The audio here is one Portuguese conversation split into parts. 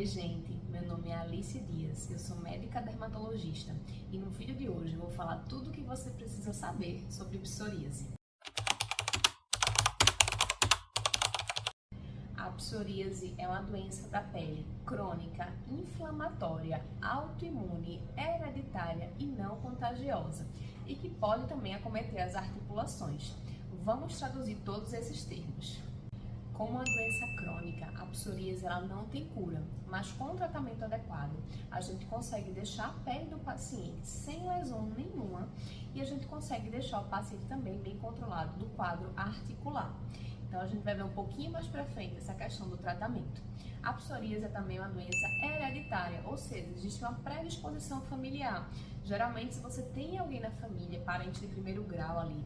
gente, meu nome é Alice Dias, eu sou médica dermatologista e no vídeo de hoje eu vou falar tudo o que você precisa saber sobre psoríase. A psoríase é uma doença da pele crônica, inflamatória, autoimune, hereditária e não contagiosa e que pode também acometer as articulações. Vamos traduzir todos esses termos. Como uma doença crônica, a psoríase ela não tem cura, mas com o tratamento adequado, a gente consegue deixar a pele do paciente sem lesão nenhuma e a gente consegue deixar o paciente também bem controlado do quadro articular. Então, a gente vai ver um pouquinho mais para frente essa questão do tratamento. A psoríase é também uma doença hereditária, ou seja, existe uma predisposição familiar. Geralmente, se você tem alguém na família, parente de primeiro grau ali,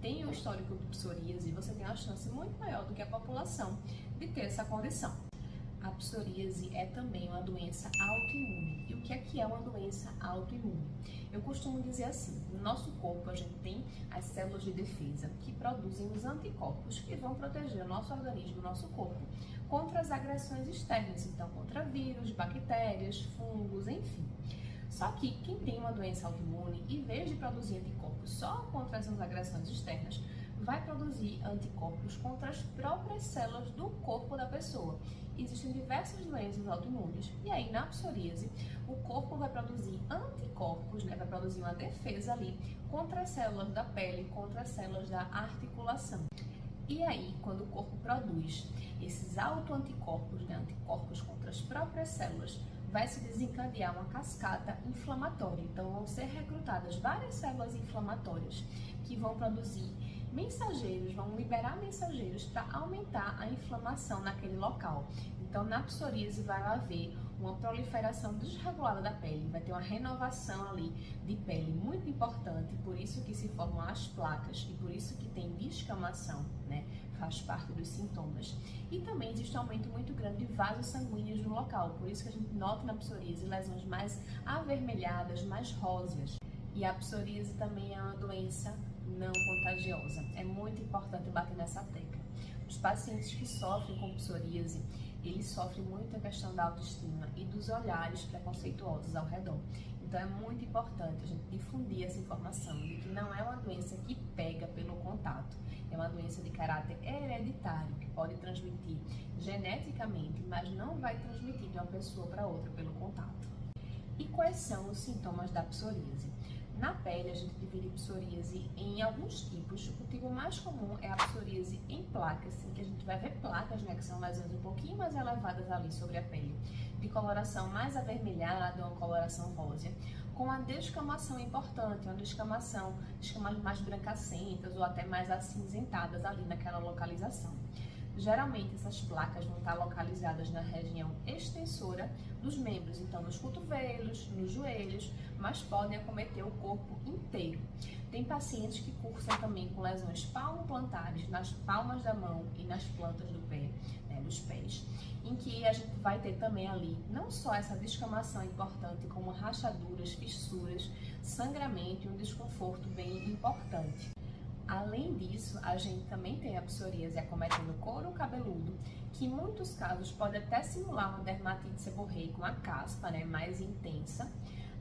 tem um histórico de psoríase, você tem uma chance muito maior do que a população de ter essa condição. A psoríase é também uma doença autoimune. E o que é uma doença autoimune? Eu costumo dizer assim, no nosso corpo a gente tem as células de defesa que produzem os anticorpos que vão proteger o nosso organismo, o nosso corpo, contra as agressões externas, então contra vírus, bactérias, fungos, enfim. Só que quem tem uma doença autoimune, em vez de produzir anticorpos só contra essas agressões externas, vai produzir anticorpos contra as próprias células do corpo da pessoa. Existem diversas doenças autoimunes e aí na psoríase o corpo vai produzir anticorpos, vai produzir uma defesa ali contra as células da pele, contra as células da articulação. E aí, quando o corpo produz esses autoanticorpos, anticorpos contra as próprias células, vai se desencadear uma cascata inflamatória. Então, vão ser recrutadas várias células inflamatórias que vão produzir mensageiros, vão liberar mensageiros para aumentar a inflamação naquele local. Então, na psoríase vai haver uma proliferação desregulada da pele, vai ter uma renovação ali de pele muito importante, por isso que se formam as placas e por isso que tem descamação, faz parte dos sintomas. E também existe um aumento muito grande de vasos sanguíneos no local, por isso que a gente nota na psoríase lesões mais avermelhadas, mais róseas. E a psoríase também é uma doença não contagiosa. É muito importante bater nessa tecla. Os pacientes que sofrem com psoríase, eles sofrem muito a questão da autoestima e dos olhares preconceituosos ao redor. Então é muito importante a gente difundir essa informação de que não é uma doença que pega pelo contato. É uma doença de caráter hereditário que pode transmitir geneticamente, mas não vai transmitir de uma pessoa para outra pelo contato. E quais são os sintomas da psoríase? Na pele, a gente divide psoríase em alguns tipos. O tipo mais comum é a psoríase em placas, em que a gente vai ver placas, que são lesões um pouquinho mais elevadas ali sobre a pele, de coloração mais avermelhada, uma coloração rósea, com a descamação importante, uma descamação, escamas mais brancacentas ou até mais acinzentadas ali naquela localização. Geralmente essas placas vão estar localizadas na região extensora dos membros, então nos cotovelos, nos joelhos, mas podem acometer o corpo inteiro. Tem pacientes que cursam também com lesões palmoplantares nas palmas da mão e nas plantas do pé, dos pés, em que a gente vai ter também ali não só essa descamação importante, como rachaduras, fissuras, sangramento e um desconforto bem importante. Além disso, a gente também tem a psoríase acometendo o couro cabeludo, que em muitos casos pode até simular uma dermatite seborreica, uma caspa mais intensa.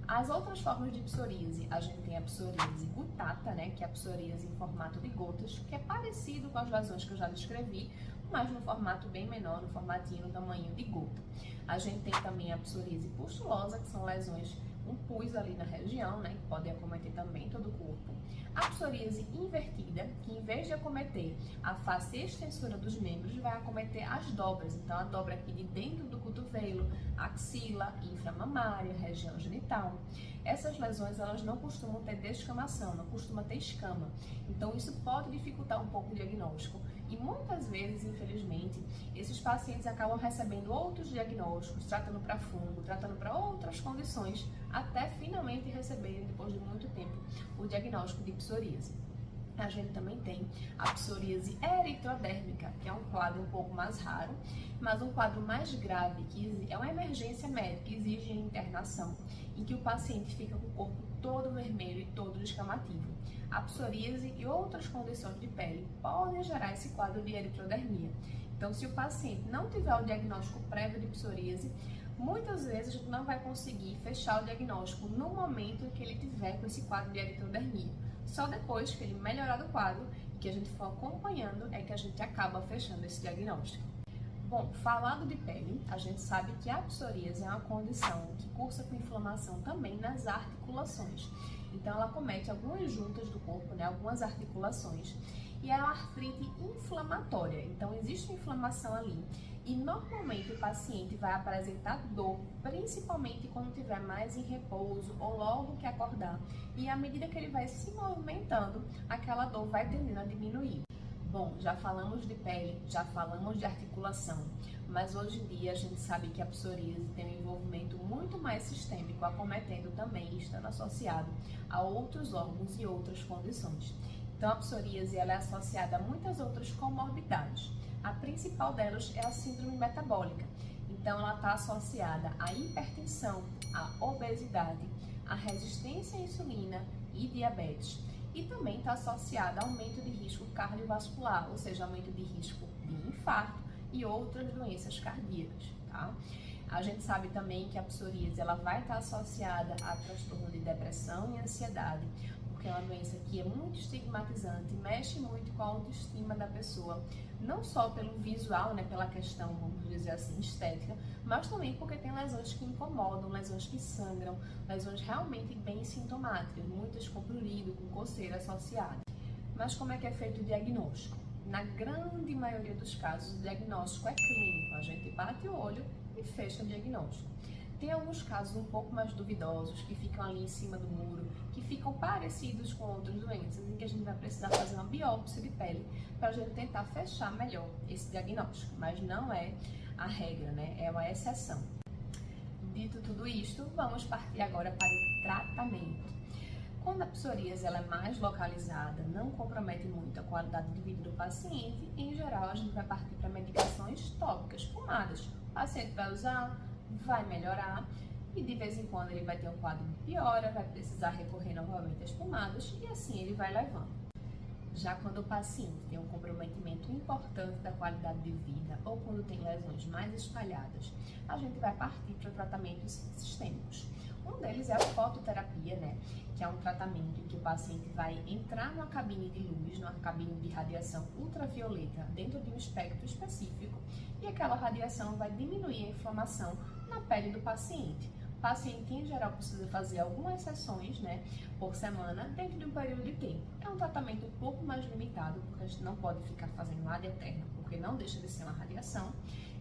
As outras formas de psoríase, a gente tem a psoríase gutata, que é a psoríase em formato de gotas, que é parecido com as lesões que eu já descrevi, mas no formato bem menor, no formatinho, no tamanho de gota. A gente tem também a psoríase pustulosa, que são lesões, um pus ali na região, que pode acometer também todo o corpo. A psoríase invertida, que em vez de acometer a face extensora dos membros, vai acometer as dobras. Então, a dobra aqui de dentro do cotovelo, axila, inframamária, região genital. Essas lesões, elas não costumam ter descamação, não costumam ter escama. Então, isso pode dificultar um pouco o diagnóstico. E muitas vezes, infelizmente, esses pacientes acabam recebendo outros diagnósticos, tratando para fungo, tratando para outras condições, até finalmente receberem, depois de muito tempo, o diagnóstico de psoríase. A gente também tem a psoríase eritrodérmica, que é um quadro um pouco mais raro, mas um quadro mais grave, que é uma emergência médica, que exige internação, em que o paciente fica com o corpo todo vermelho e todo descamativo. A psoríase e outras condições de pele podem gerar esse quadro de eritrodermia. Então, se o paciente não tiver o diagnóstico prévio de psoríase, Muitas vezes a gente não vai conseguir fechar o diagnóstico no momento em que ele tiver com esse quadro de erytrodermia. Só depois que ele melhorar do quadro, que a gente for acompanhando, é que a gente acaba fechando esse diagnóstico. Bom, falando de pele, a gente sabe que a psoríase é uma condição que cursa com inflamação também nas articulações. Então, ela comete algumas juntas do corpo, né, algumas articulações, e é uma artrite inflamatória. Então, existe uma inflamação ali. E normalmente o paciente vai apresentar dor, principalmente quando estiver mais em repouso ou logo que acordar. E à medida que ele vai se movimentando, aquela dor vai tendendo a diminuir. Bom, já falamos de pele, já falamos de articulação, mas hoje em dia a gente sabe que a psoríase tem um envolvimento muito mais sistêmico, acometendo também e estando associado a outros órgãos e outras condições. Então a psoríase ela é associada a muitas outras comorbidades. A principal delas é a síndrome metabólica. Então ela está associada à hipertensão, à obesidade, à resistência à insulina e diabetes. E também está associada a aumento de risco cardiovascular, ou seja, aumento de risco de infarto e outras doenças cardíacas, tá? A gente sabe também que a psoríase ela vai estar associada a transtorno de depressão e ansiedade, porque é uma doença que é muito estigmatizante, mexe muito com a autoestima da pessoa, não só pelo visual, né, pela questão, vamos dizer assim, estética, mas também porque tem lesões que incomodam, lesões que sangram, lesões realmente bem sintomáticas, muitas com prurido, com coceira associada. Mas como é que é feito o diagnóstico? Na grande maioria dos casos, o diagnóstico é clínico, a gente bate o olho e fecha o diagnóstico. Tem alguns casos um pouco mais duvidosos, que ficam ali em cima do muro, que ficam parecidos com outras doenças, em que a gente vai precisar fazer uma biópsia de pele para a gente tentar fechar melhor esse diagnóstico, mas não é a regra, né? É uma exceção. Dito tudo isto, vamos partir agora para o tratamento. Quando a psoríase ela é mais localizada, não compromete muito a qualidade de vida do paciente, em geral a gente vai partir para medicações tópicas, pomadas. O paciente vai usar, vai melhorar e de vez em quando ele vai ter um quadro de piora, vai precisar recorrer novamente às pomadas e assim ele vai levando. Já quando o paciente tem um comprometimento importante da qualidade de vida ou quando tem lesões mais espalhadas, a gente vai partir para tratamentos sistêmicos. Um deles é a fototerapia, né? Que é um tratamento em que o paciente vai entrar numa cabine de luz, numa cabine de radiação ultravioleta dentro de um espectro específico e aquela radiação vai diminuir a inflamação na pele do paciente. O paciente, em geral, precisa fazer algumas sessões, né, por semana, dentro de um período de tempo. É um tratamento um pouco mais limitado, porque a gente não pode ficar fazendo ad eterno, porque não deixa de ser uma radiação,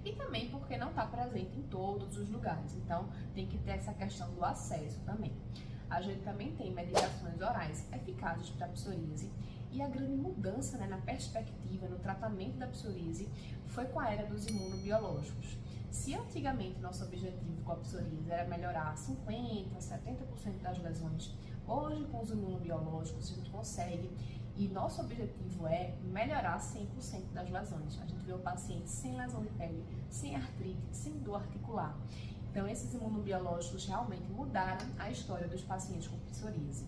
e também porque não está presente em todos os lugares. Então, tem que ter essa questão do acesso também. A gente também tem medicações orais eficazes para a psoríase, e a grande mudança, né, na perspectiva, no tratamento da psoríase, foi com a era dos imunobiológicos. Se antigamente nosso objetivo com a psoríase era melhorar 50%, 70% das lesões, hoje com os imunobiológicos a gente consegue e nosso objetivo é melhorar 100% das lesões. A gente vê o paciente sem lesão de pele, sem artrite, sem dor articular. Então esses imunobiológicos realmente mudaram a história dos pacientes com psoríase.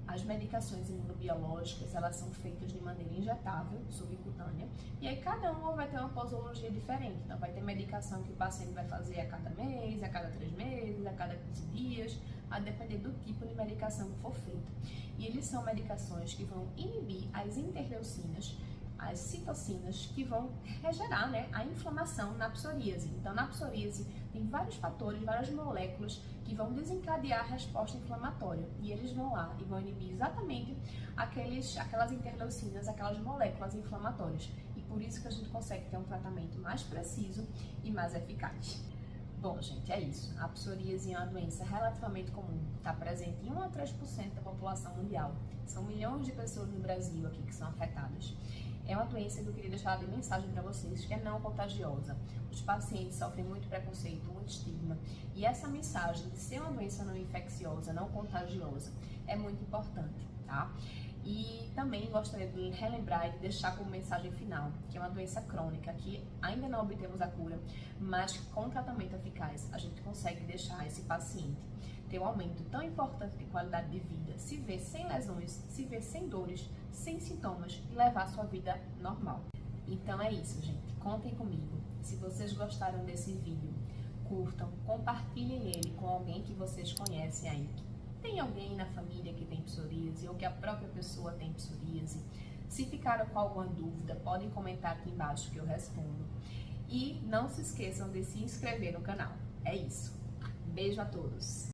As medicações imunobiológicas, elas são feitas de maneira injetável, subcutânea, e aí cada uma vai ter uma posologia diferente. Então vai ter medicação que o paciente vai fazer a cada mês, a cada 3 meses, a cada 15 dias, a depender do tipo de medicação que for feita. E eles são medicações que vão inibir as interleucinas, as citocinas, que vão regerar, né, a inflamação na psoríase. Então na psoríase tem vários fatores, várias moléculas que vão desencadear a resposta inflamatória. E eles vão lá e vão inibir exatamente aquelas interleucinas, aquelas moléculas inflamatórias. E por isso que a gente consegue ter um tratamento mais preciso e mais eficaz. Bom, gente, é isso. A psoríase é uma doença relativamente comum. Está presente em 1 a 3% da população mundial. São milhões de pessoas no Brasil aqui que são afetadas. É uma doença que eu queria deixar de mensagem para vocês, que é não contagiosa. Os pacientes sofrem muito preconceito, muito estigma. E essa mensagem de ser uma doença não infecciosa, não contagiosa, é muito importante, tá? E também gostaria de relembrar e de deixar como mensagem final, que é uma doença crônica, que ainda não obtemos a cura, mas com tratamento eficaz a gente consegue deixar esse paciente ter um aumento tão importante de qualidade de vida, se ver sem lesões, se ver sem dores, sem sintomas e levar a sua vida normal. Então é isso, gente. Contem comigo. Se vocês gostaram desse vídeo, curtam, compartilhem ele com alguém que vocês conhecem aí. Tem alguém na família que tem psoríase ou que a própria pessoa tem psoríase? Se ficaram com alguma dúvida, podem comentar aqui embaixo que eu respondo. E não se esqueçam de se inscrever no canal. É isso. Beijo a todos!